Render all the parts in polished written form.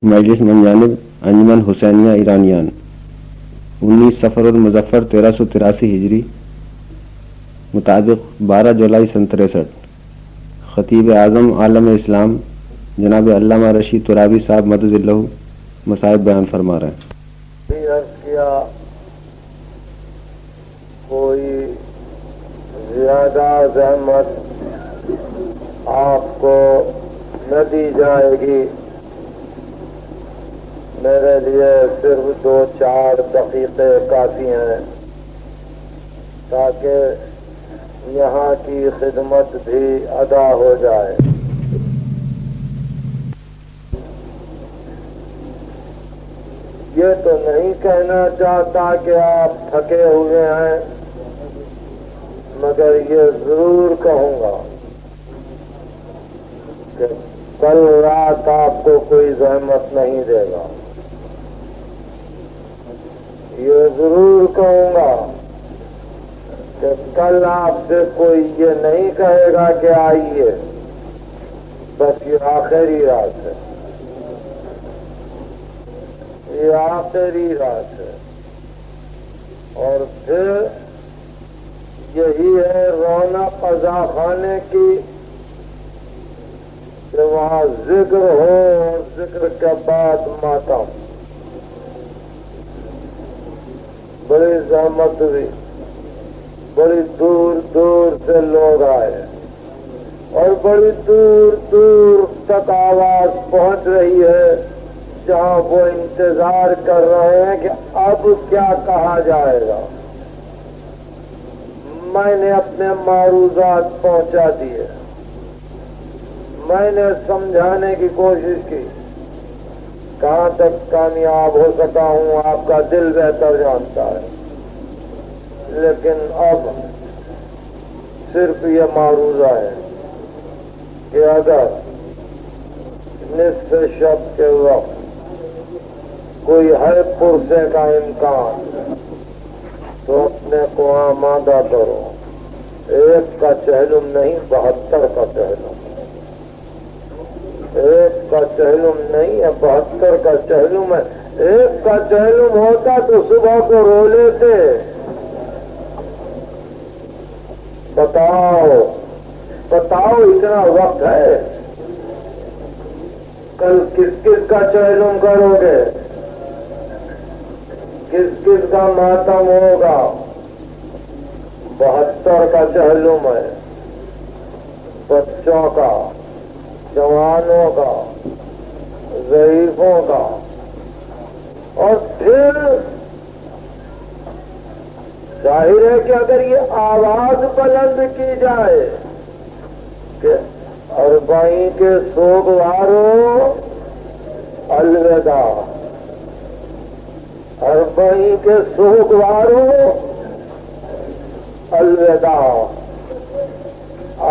مجلس من جانب انجمن حسینیہ ایرانیان 19 صفر المظفر 1383 ہجری مطابق 12 جولائی سن 63 خطیب اعظم عالم اسلام جناب علامہ رشید ترابی صاحب مدد اللہ مصائب بیان فرما رہے ہیں۔ عرض کیا کوئی زیادہ زحمت آپ کو نہ دی جائے گی، میرے لیے صرف 2-4 دقیقے کافی ہیں تاکہ یہاں کی خدمت بھی ادا ہو جائے۔ یہ تو نہیں کہنا چاہتا کہ آپ تھکے ہوئے ہیں، مگر یہ ضرور کہوں گا کہ کل رات آپ کو کوئی زحمت نہیں دے گا۔ یہ ضرور کہوں گا کہ کل آپ سے کوئی یہ نہیں کہے گا کہ آئیے، بس یہ آخری رات ہے، یہ آخری رات ہے۔ اور پھر یہی ہے رونق قضا خانے کی کہ وہاں ذکر ہو اور ذکر کے بعد ماتم۔ بڑی زحمت ہوئی، بڑی دور دور سے لوگ آئے اور بڑی دور دور تک آواز پہنچ رہی ہے جہاں وہ انتظار کر رہے ہیں کہ اب کیا کہا جائے گا۔ میں نے اپنے معروضات پہنچا دیے، میں نے سمجھانے کی کوشش کی، کہاں تک کامیاب ہو سکا ہوں آپ کا دل بہتر جانتا ہے، لیکن اب صرف یہ معروضہ ہے کہ اگر نصف شب کے وقت کوئی ہے پرسے کا امکان تو اپنے کو آمادہ کرو۔ 1 کا چہلم نہیں، 72 کا چہلم، 1 کا چہلم نہیں ہے، 72 کا چہلم ہے۔ 1 کا چہلم ہوتا تو صبح کو رو لیتے۔ بتاؤ اتنا وقت ہے، کل کس کس کا چہلم کرو گے، کس کس کا ماتم ہوگا؟ 72 کا چہلم ہے، بچوں کا، جوانوں کا، ضعیفوں کا۔ اور پھر ظاہر ہے کہ اگر یہ آواز بلند کی جائے کہ 40 کے سوگواروں الوداع، 40 کے سوگواروں الوداع،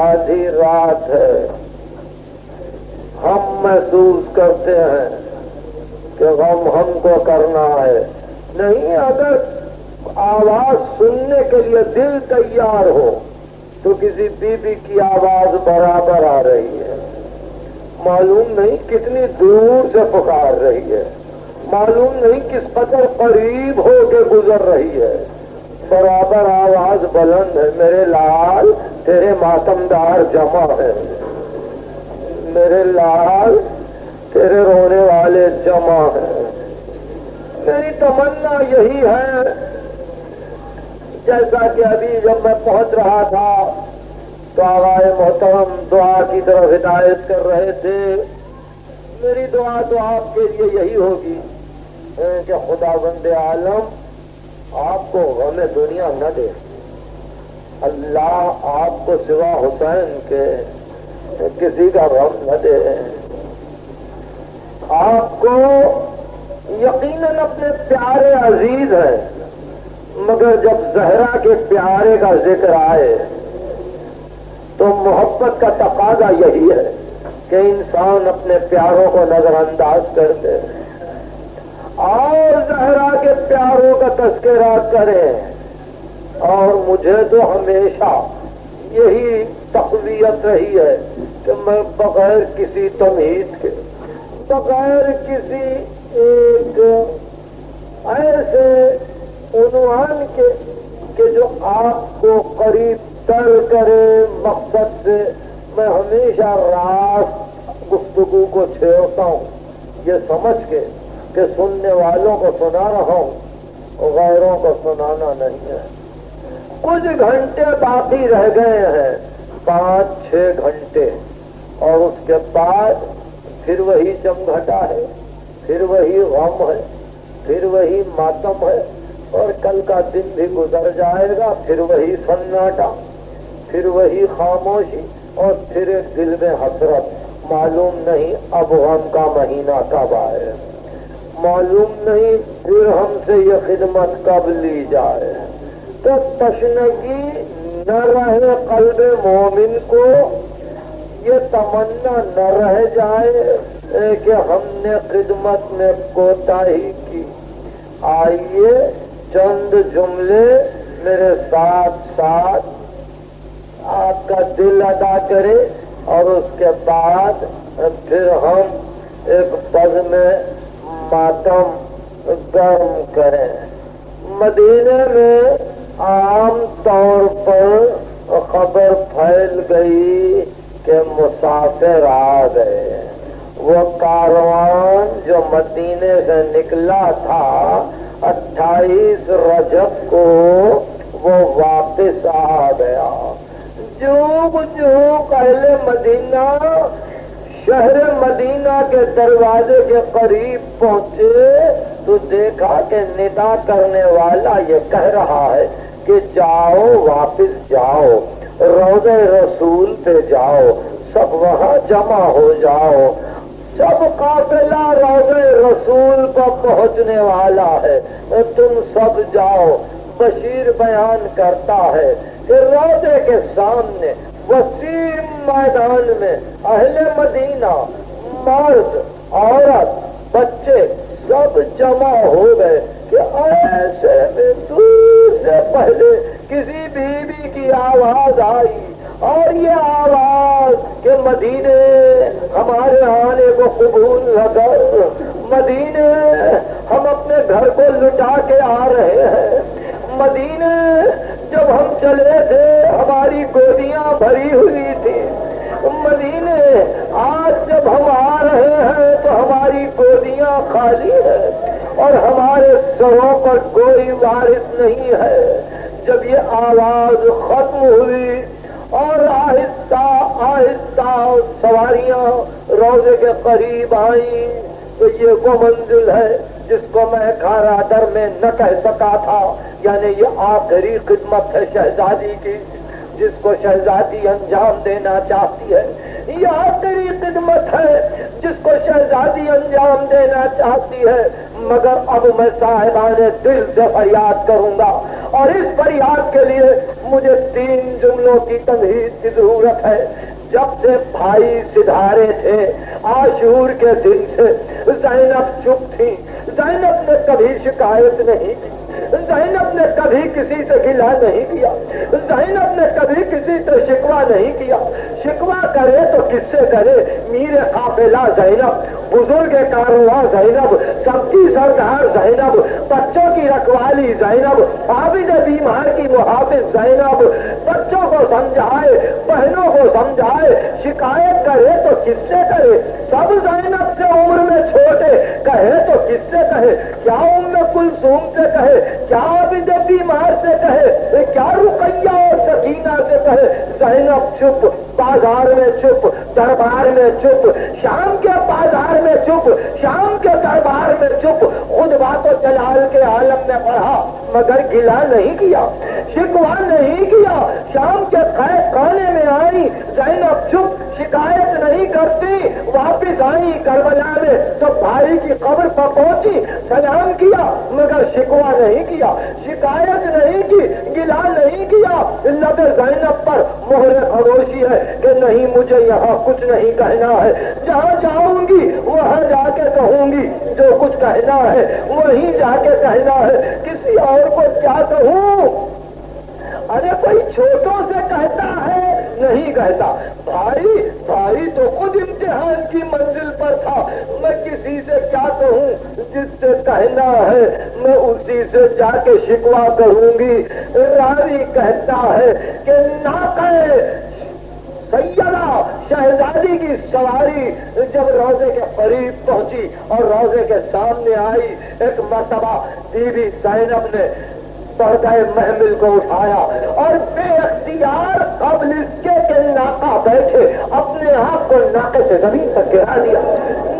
آدھی رات ہے، ہم محسوس کرتے ہیں کہ غم ہم کو کرنا ہے۔ نہیں، اگر آواز سننے کے لیے دل تیار ہو تو کسی بی بی کی آواز برابر آ رہی ہے، معلوم نہیں کتنی دور سے پکار رہی ہے، معلوم نہیں کس قدر قریب ہو کے گزر رہی ہے، برابر آواز بلند ہے۔ میرے لال تیرے ماتمدار جمع ہے، میرے لال تیرے رونے والے جمع ہیں۔ میری تمنا یہی ہے، جیسا کہ ابھی جب میں پہنچ رہا تھا تو آغائے محترم دعا کی طرف ہدایت کر رہے تھے، میری دعا تو آپ کے لیے یہی ہوگی کہ خداوند عالم آپ کو غم دنیا نہ دے، اللہ آپ کو سوا حسین کے کسی کا غم نہ دے۔ آپ کو یقیناً اپنے پیارے عزیز ہیں، مگر جب زہرا کے پیارے کا ذکر آئے تو محبت کا تقاضا یہی ہے کہ انسان اپنے پیاروں کو نظر انداز کر دے اور زہرا کے پیاروں کا تذکرہ کرے۔ اور مجھے تو ہمیشہ یہی تقویت رہی ہے کہ میں بغیر کسی تمہید کے، बगैर किसी एक ऐसे उन्वान के कि जो आपको करीब तर करे मकसद से मैं हमेशा रात गुफ्तगू को छेड़ता हूँ, ये समझ के कि सुनने वालों को सुना रहा हूँ और गैरों को सुनाना नहीं है। कुछ घंटे बाकी रह गए हैं, 5-6 घंटे, और उसके बाद फिर वही जमघटा है, फिर वही गम है, फिर वही मातम है, और कल का दिन भी गुजर जाएगा, फिर वही सन्नाटा, फिर वही खामोशी, और फिर एक दिल में हसरत। मालूम नहीं अब गम का महीना कब आए, मालूम नहीं फिर हमसे ये खिदमत कब ली जाए। तो तशनगी न रहे कल्बे मोमिन को, ये तमन्ना न रह जाए कि हमने खिदमत में कोताही की। आइए चंद जुमले मेरे साथ साथ आपका दिल अदा करे, और उसके बाद फिर हम एक पद में मातम गर्म करें। मदीने में आम तौर पर खबर फैल गई कि मुसाफिर आ गए। वो कारवान जो मदीने से निकला था 28 रजब को, वो वापस आ गया। जो अहले मदीना शहर मदीना के दरवाजे के करीब पहुंचे तो देखा कि निदा करने वाला ये कह रहा है कि जाओ, वापस जाओ, रोज़े रसूल पे जाओ, सब वहाँ जमा हो जाओ। सब काफिला रोज़े रसूल पर पहुँचने वाला है, तुम सब जाओ। बशीर बयान करता है कि रोज़े के सामने वसीम मैदान में अहले मदीना, मर्द, औरत, बच्चे सब जमा हो गए कि ऐसे में दूर से पहले किसी बीबी की आवाज आई, और ये आवाज के मदीने हमारे आने को कबूल न कर, मदीने हम अपने घर को लुटा के आ रहे हैं, मदीने जब हम चले थे हमारी गोदियां भरी हुई थी, मदीने आज जब हम आ रहे हैं तो हमारी गोदियां खाली है और हमारे सरों पर कोई वारिस नहीं है। जब ये आवाज खत्म हुई और आहिस्ता आहिस्ता सवारियां रोजे के करीब आई, तो ये वो मंजिल है जिसको मैं खारादर में न कह सका था, यानी ये आखिरी खिदमत है शहजादी की, जिसको शहजादी अंजाम देना चाहती है। ये आखिरी खिदमत है जिसको शहजादी अंजाम देना चाहती है। मगर अब मैं साहिबाने दिल से फरियाद करूंगा, और इस फरियाद के लिए मुझे 3 जुमलों की तमहीद की जरूरत है। जब से भाई सिधारे थे आशूर के दिन से ज़ैनब चुप थी, ज़ैनब ने कभी शिकायत नहीं की, ज़ैनब ने कभी किसी से गिला नहीं किया, ज़ैनब ने कभी किसी से शिकवा नहीं किया। शिकवा करे तो किससे करे? मीरे काफिला ज़ैनब, बुजुर्ग कारवां ज़ैनब, सबकी सरदार ज़ैनब, बच्चों की रखवाली ज़ैनब, आबिद बीमार की मुहाफिज ज़ैनब, बच्चों को समझाए, बहनों को समझाए। शिकायत करे तो किससे करे? सब ज़ैनब से उम्र में छोटे, कहे तो किससे कहे? क्या उम्मे कुलसूम से कहे? क्या आबिद बीमार से कहे? क्या रुकैया और सकीना से कहे? ज़ैनब चुप, बाजार में चुप, दरबार में चुप, शाम के बाजार में चुप, शाम के दरबार में चुप। खुतबा तो जलाल के आलम में पढ़ा मगर गिला नहीं किया, शिकवा नहीं किया। शाम के खाने में आई ज़ैनब चुप, शिकायत नहीं करती। वापिस आई करबला में तो भाई की कब्र पर पहुंची, सलाम किया मगर शिकवा नहीं किया, शिकायत नहीं की, गिला नहीं किया। लबे ज़ैनब पर मोहरे खरोशी है कि नहीं, मुझे यहाँ कुछ नहीं कहना है, जहाँ जाऊंगी वहाँ जाके कहूंगी, जो कुछ कहना है वहीं जाके कहना है, किसी और को क्या कहूँ। अरे कोई छोटों से कहता है? नहीं कहता। भाई तो खुद इम्तिहान की मंजिल पर था। मैं किसी से क्या कहूँ? जिससे कहना है मैं उसी से जाके शिकवा करूंगी। रावी कहता है कि नाक़े सैयदा शहजादी की सवारी जब रोजे के करीब पहुंची और रोजे के सामने आई, एक मर्तबा बीबी ज़ैनब ने पर्दाए महमिल को उठाया और बेअख्तियार कब्ल इसके के नाका बैठे अपने आप को नाके से जमीन पर गिरा दिया,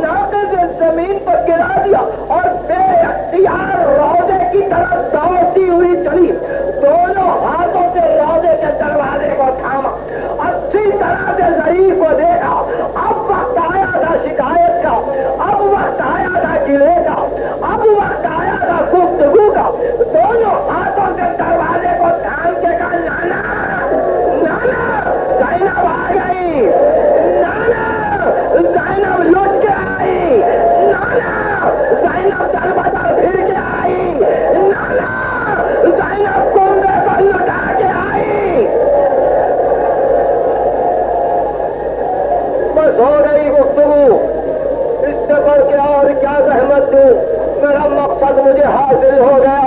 नाके से जमीन पर गिरा दिया और बेअख्तियार रोजे की तरफ दौड़ती हुई चली। दोनों हाथों से रोजे के दरवाजे को थामा, अच्छी तरह से ज़रीफ को देखा। अब वक्त आया था शिकायत का, अब वक्त आया था गिले का, अब वक्त आया था गुफ्तगू का। दोनों हाथों से दरवाजे को थाम के कहा, नाना ज़ैनब आ गई, नाना ज़ैनब लौट के आई, नाना ज़ैनब दरवाजा फिर के आई, नाना ज़ैनब कुंबे पर लुटा के आई। बस हो गई गुफ्तगू, इससे बढ़ के और क्या रहमत दूं? मेरा मकसद मुझे हासिल हो गया।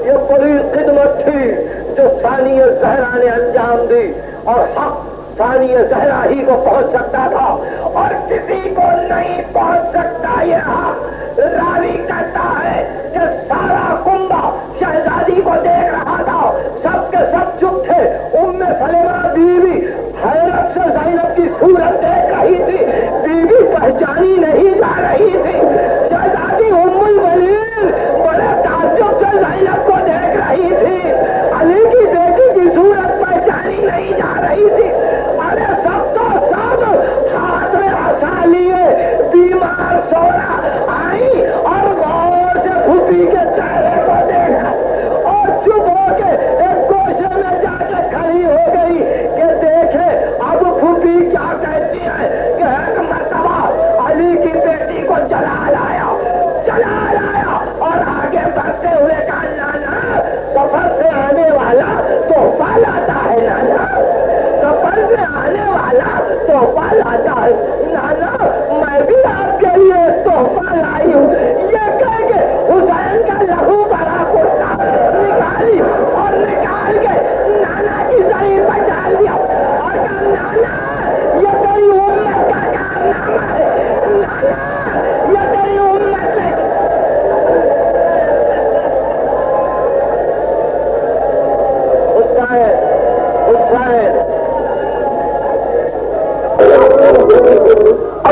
ये बड़ी खिदमत थी जो सानिया ज़हरा ने अंजाम दी और हक सानिया ज़हरा ही को पहुंच सकता था और किसी को नहीं पहुंच सकता। ये हक रावी कहता है कि सारा कुंबा शहजादी को देख रहा था, सबके सब चुप थे। उम्मे सलेमा बीवी हैरत से ज़ैनब की सूरत देख रही थी, बीवी पहचानी नहीं जा रही थी। शहजादी उम्मुल वलीद बड़े ताज्जुब से ज़ैनब को देख रही थी, अली की बेटी की सूरत पहचानी नहीं जा रही थी। अरे सब तो सब हाथ में हंसा लिए बीमार सोना आई और गौर से फूफी के चेहरे को देखा और चुप होके एक गोशे में जाके खड़ी हो गई कि देखे अब फूफी क्या कहती है कि एक मर्तबा अली की बेटी को चला लाया और आगे बढ़ते हुए कहा, नाना सफर से आने वाला तोहफा लाता है, नाना सफर से आने वाला तोहफा लाता है, नाना मैं भी